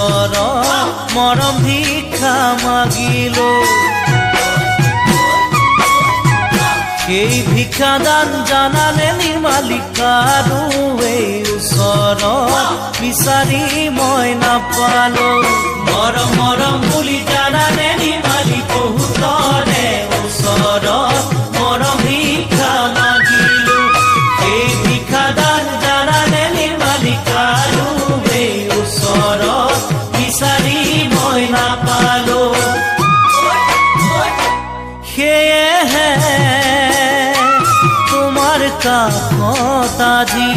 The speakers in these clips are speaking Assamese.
ওচৰত মৰম ভিক্ষা মাগিলো সেই ভিক্ষাদান জানানে নিৰ্মালিকা আৰু এই ওচৰত বিচাৰি মই নাপালো মৰম মৰম বুলি জানানে নিৰ্মালি বহুতৰে ওচৰত মৰম ভিক্ষা মাগিলো সেই ভিক্ষাদান জানানে নিৰ্মালিকা আৰু এই ওচৰত বিচাৰি মই নাপালো সেয়েহে তোমাৰ কাষত আজি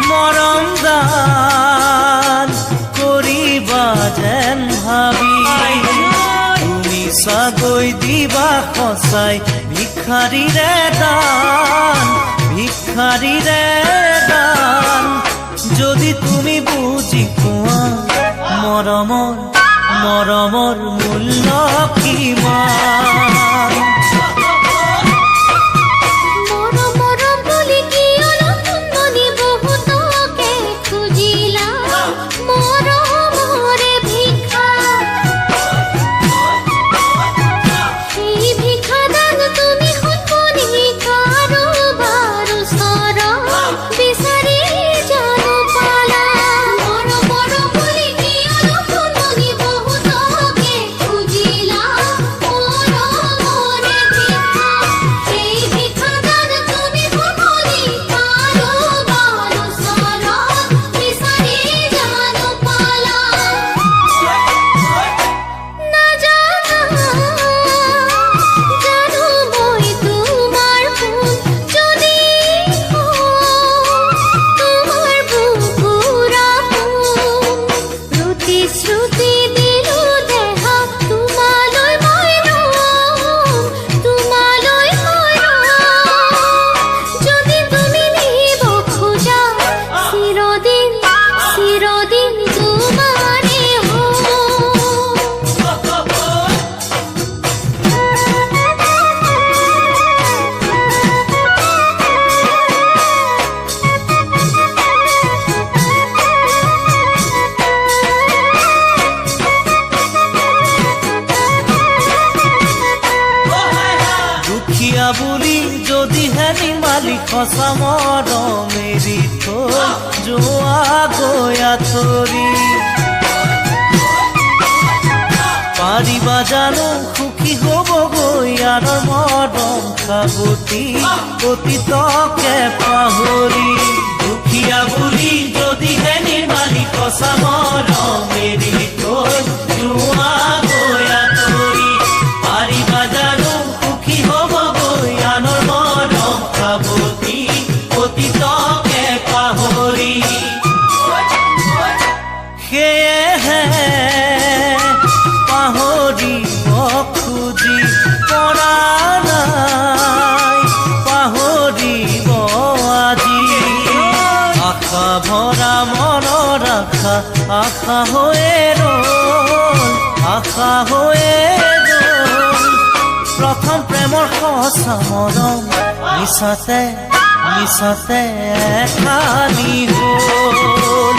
মৰম দান কৰিবা যেন ভাবি তুমি চাগৈ দিবা সঁচাই ভিক্ষাৰীৰে দান যদি তুমি বুজি পোৱা মৰমৰ মূল্য কিমান বুলি যদিহে নিৰ্মালি সঁচা মৰম এৰি থৈ যোৱা গৈ আঁতৰি পাৰিবা জানো সুখী হ'বগৈ আনৰ মৰম সাৱটি অতীতকে পাহৰি দুখীয়া বুলি যদিহে নিৰ্মালি সঁচা মৰম এৰি থৈ যোৱা গৈ আঁতৰি পাৰিবা জানো সুখী হ'বগৈ আনৰ মৰম সাৱটি অতীতকে পাহৰি সেয়েহে পাহৰিব খুজি পৰা নাই পাহৰিব আজি আশা ভৰা মনৰ আশা হৈয়ে ৰ'ল প্ৰথম প্ৰেমৰ সঁচা মৰম মিছাতে খালি হ'ল